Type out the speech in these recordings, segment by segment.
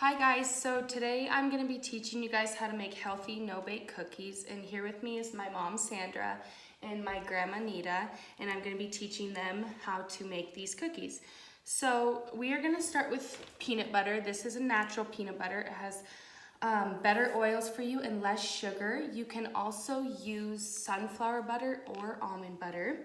Hi guys, so today I'm going to be teaching you guys how to make healthy no-bake cookies, and here with me is my mom Sandra and my grandma Nita, and I'm going to be teaching them how to make these cookies. So we are going to start with peanut butter. This is a natural peanut butter. It has better oils for you and less sugar. You can also use sunflower butter or almond butter.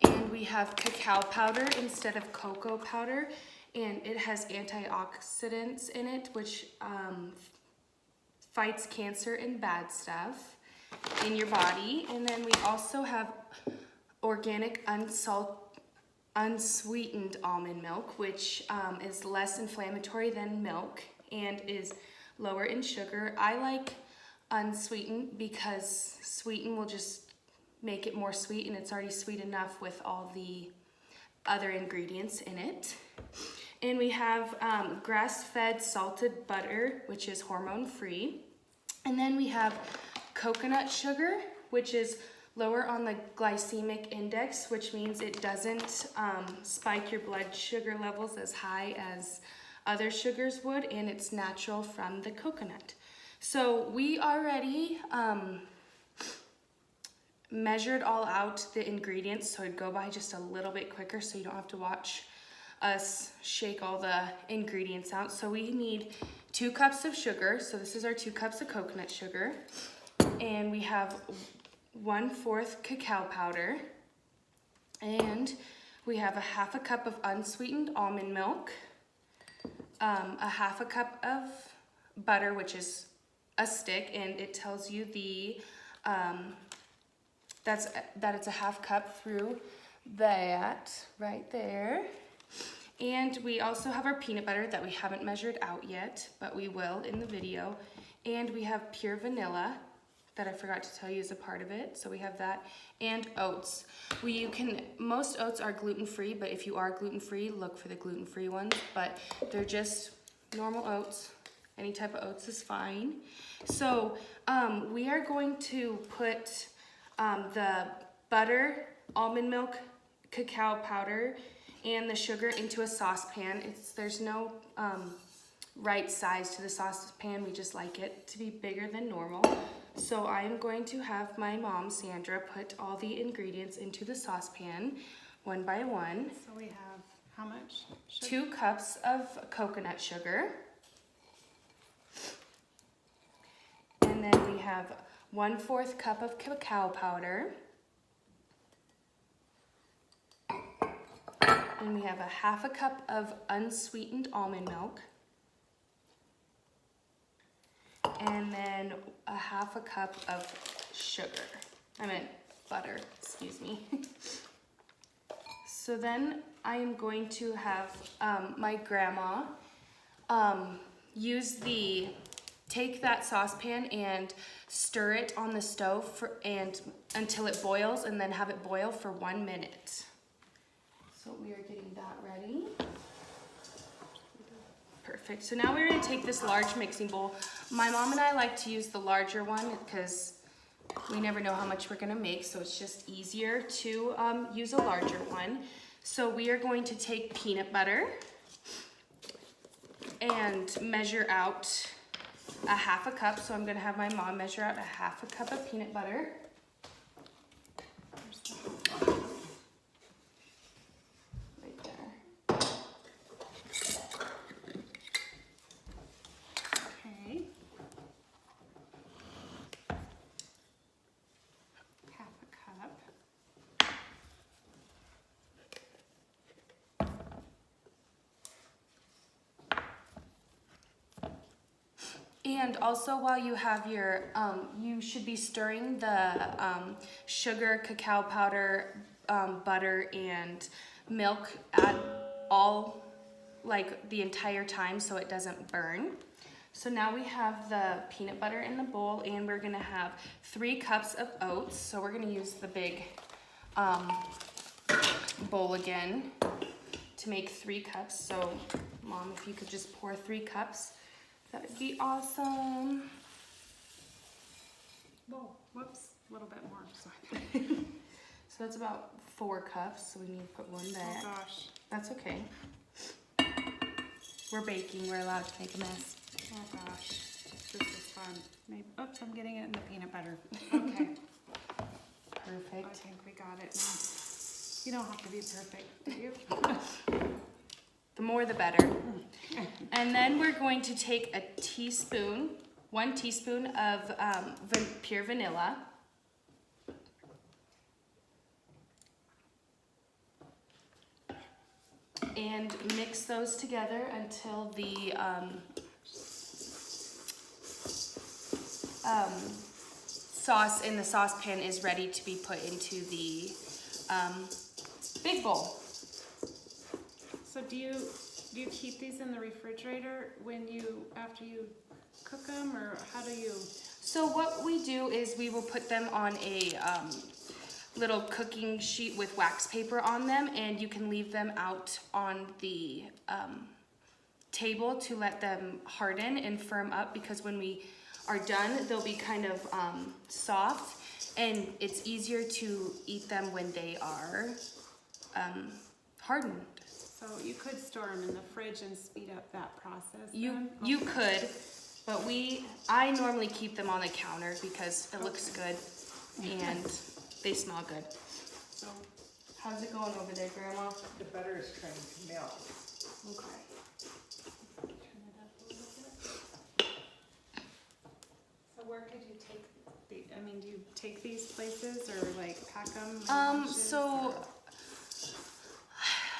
And we have cacao powder instead of cocoa powder, and it has antioxidants in it, which fights cancer and bad stuff in your body. And then we also have organic unsweetened almond milk, which is less inflammatory than milk and is lower in sugar. I like unsweetened because sweetened will just make it more sweet, and it's already sweet enough with all the other ingredients in it. And we have grass-fed salted butter, which is hormone-free. And then we have coconut sugar, which is lower on the glycemic index, which means it doesn't spike your blood sugar levels as high as other sugars would, and it's natural from the coconut. So we already measured all out the ingredients so it'd go by just a little bit quicker, so you don't have to watch us shake all the ingredients out. So we need 2 cups of sugar. So this is our 2 cups of coconut sugar. And we have 1/4 cacao powder. And we have a 1/2 cup of unsweetened almond milk. A 1/2 cup of butter, which is a stick, and it tells you the that it's a 1/2 cup through that right there. And we also have our peanut butter that we haven't measured out yet, but we will in the video. And we have pure vanilla that I forgot to tell you is a part of it, so we have that. And oats. Most oats are gluten-free, but if you are gluten-free, look for the gluten-free ones, but they're just normal oats. Any type of oats is fine. So we are going to put the butter, almond milk, cacao powder, and the sugar into a saucepan. There's no right size to the saucepan. We just like it to be bigger than normal. So I'm going to have my mom, Sandra, put all the ingredients into the saucepan one by one. So we have how much sugar? 2 cups of coconut sugar. And then we have 1/4 cup of cacao powder. And we have a 1/2 cup of unsweetened almond milk. And then a 1/2 cup of butter, excuse me. So then I am going to have my grandma take that saucepan and stir it on the stove until it boils, and then have it boil for 1 minute. So we are getting that ready. Perfect. So now we're going to take this large mixing bowl. My mom and I like to use the larger one because we never know how much we're going to make, so it's just easier to use a larger one. So we are going to take peanut butter and measure out a 1/2 cup. So I'm going to have my mom measure out a 1/2 cup of peanut butter. Right there. Okay. 1/2 cup. And also, while you have your, you should be stirring the sugar, cacao powder, butter, and milk at all, like the entire time, so it doesn't burn. So now we have the peanut butter in the bowl, and we're gonna have 3 cups of oats. So we're gonna use the big bowl again to make 3 cups. So Mom, if you could just pour 3 cups. That would be awesome. Whoa, whoops, a little bit more, sorry. So that's about 4 cups, so we need to put one back. Oh gosh. That's okay. We're baking, we're allowed to make a mess. Oh gosh, this is fun. Maybe, oops, I'm getting it in the peanut butter. Okay, I Perfect. think we got it now. You don't have to be perfect, do you? The more the better. And then we're going to take a teaspoon, 1 teaspoon of pure vanilla. And mix those together until the sauce in the saucepan is ready to be put into the big bowl. So do you keep these in the refrigerator after you cook them, or how do you? So what we do is we will put them on a little cooking sheet with wax paper on them, and you can leave them out on the table to let them harden and firm up, because when we are done, they'll be kind of soft, and it's easier to eat them when they are hardened. So you could store them in the fridge and speed up that process. You could, but I normally keep them on the counter because it looks good and they smell good. So How's it going over there, Grandma? The butter is trying to melt. Okay. turn it up a little bit. So where could you take do you take these places or like pack them? So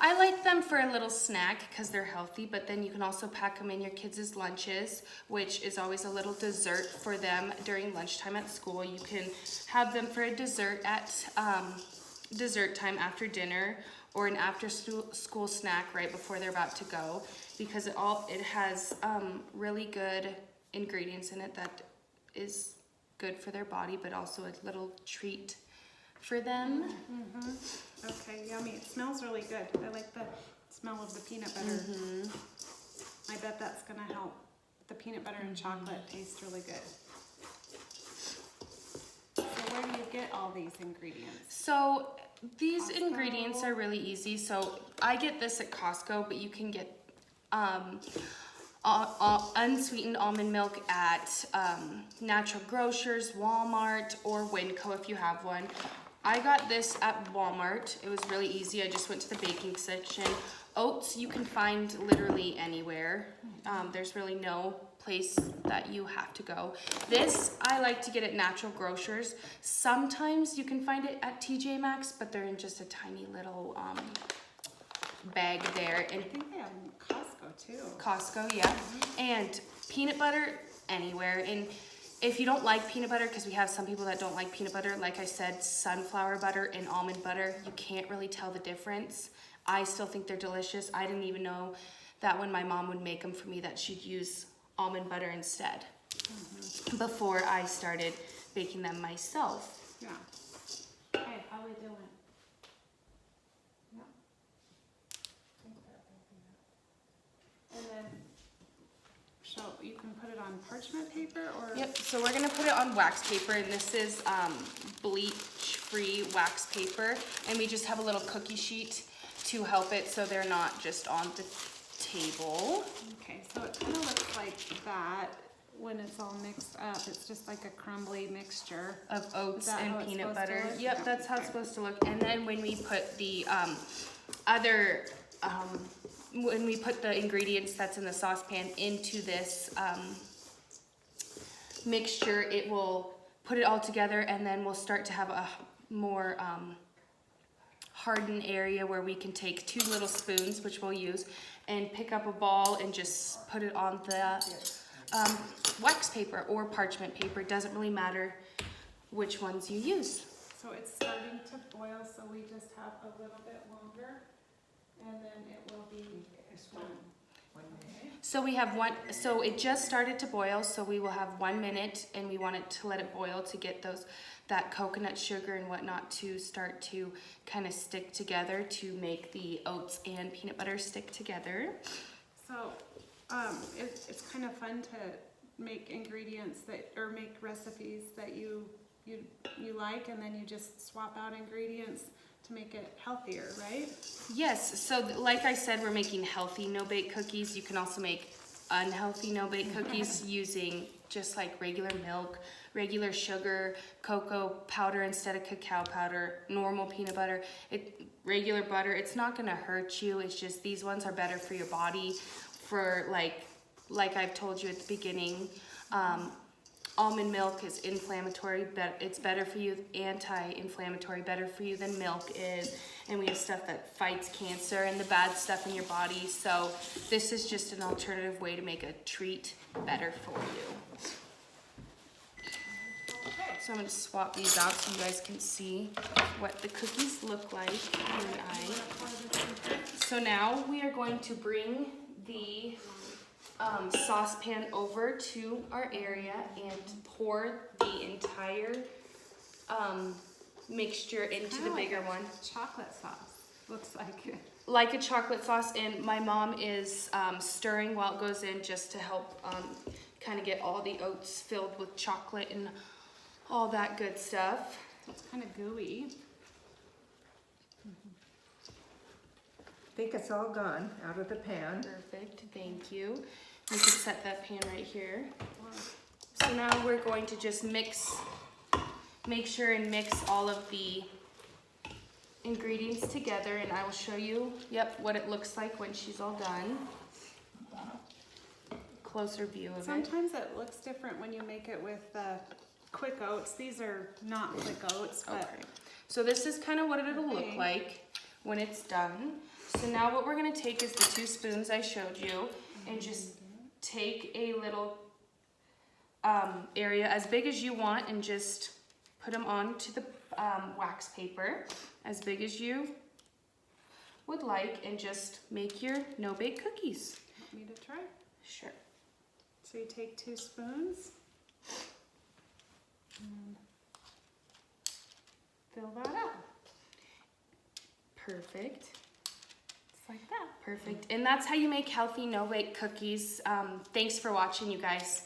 I like them for a little snack because they're healthy, but then you can also pack them in your kids' lunches, which is always a little dessert for them during lunchtime at school. You can have them for a dessert at dessert time after dinner, or an after school snack right before they're about to go, because it has really good ingredients in it that is good for their body, but also a little treat for them. Mm-hmm. Okay, yummy. It smells really good. I like the smell of the peanut butter. Mm-hmm. I bet that's gonna help. The peanut butter and chocolate taste really good. So where do you get all these ingredients? So these Costco. ingredients are really easy. So I get this at Costco, but you can get unsweetened almond milk at Natural Grocers, Walmart, or Winco if you have one. I got this at Walmart. It was really easy. I just went to the baking section. Oats you can find literally anywhere. There's really no place that you have to go. This I like to get at Natural Grocers. Sometimes you can find it at TJ Maxx, but they're in just a tiny little bag there. And I think they have them at Costco too. Costco, yeah. And peanut butter anywhere. And if you don't like peanut butter, because we have some people that don't like peanut butter, like I said, sunflower butter and almond butter, you can't really tell the difference. I still think they're delicious. I didn't even know that when my mom would make them for me that she'd use almond butter instead before I started baking them myself. Yeah. Hey, how we doing? Yeah. And then, so you can put it on parchment paper or? Yep, so we're gonna put it on wax paper, and this is bleach-free wax paper, and we just have a little cookie sheet to help it so they're not just on the table. Okay, so it kind of looks like that when it's all mixed up. It's just like a crumbly mixture. Of oats Is that how and it's peanut supposed to butter. look? Yep, Yeah, that's how it's okay. supposed to look. And then when we put the when we put the ingredients that's in the saucepan into this mixture, it will put it all together, and then we'll start to have a more hardened area where we can take 2 little spoons, which we'll use, and pick up a ball and just put it on the wax paper or parchment paper. It doesn't really matter which ones you use. So it's starting to boil, so we just have a little bit longer, and then it will be done. 1 minute. So we have so it just started to boil, so we will have 1 minute, and we want it to let it boil to get that coconut sugar and whatnot to start to kind of stick together to make the oats and peanut butter stick together. So, it's kind of fun to make ingredients or make recipes that you like, and then you just swap out ingredients to make it healthier, right? Yes, so like I said, we're making healthy no-bake cookies. You can also make unhealthy no-bake cookies using just like regular milk, regular sugar, cocoa powder instead of cacao powder, normal peanut butter, regular butter. It's not gonna hurt you. It's just these ones are better for your body. For like I've told you at the beginning, almond milk is inflammatory, but it's better for you, anti-inflammatory, better for you than milk is. And we have stuff that fights cancer and the bad stuff in your body. So this is just an alternative way to make a treat better for you. So I'm gonna swap these out so you guys can see what the cookies look like. So now we are going to bring the saucepan over to our area and pour the entire mixture into the bigger one. Chocolate sauce, looks like. Like a chocolate sauce, and my mom is stirring while it goes in just to help kind of get all the oats filled with chocolate and all that good stuff. It's kind of gooey. I think it's all gone out of the pan. Perfect, thank you. We can set that pan right here. So now we're going to just make sure and mix all of the ingredients together, and I will show you, what it looks like when she's all done. Closer view of it. Sometimes it looks different when you make it with quick oats. These are not quick oats, but Okay. So this is kind of what it'll look like when it's done. So now what we're gonna take is the 2 spoons I showed you and just take a little area as big as you want and just put them onto the wax paper as big as you would like, and just make your no-bake cookies. want me to try? Sure. So you take 2 spoons and fill that up. Perfect. Just like that. Perfect. And that's how you make healthy no-bake cookies. Thanks for watching, you guys.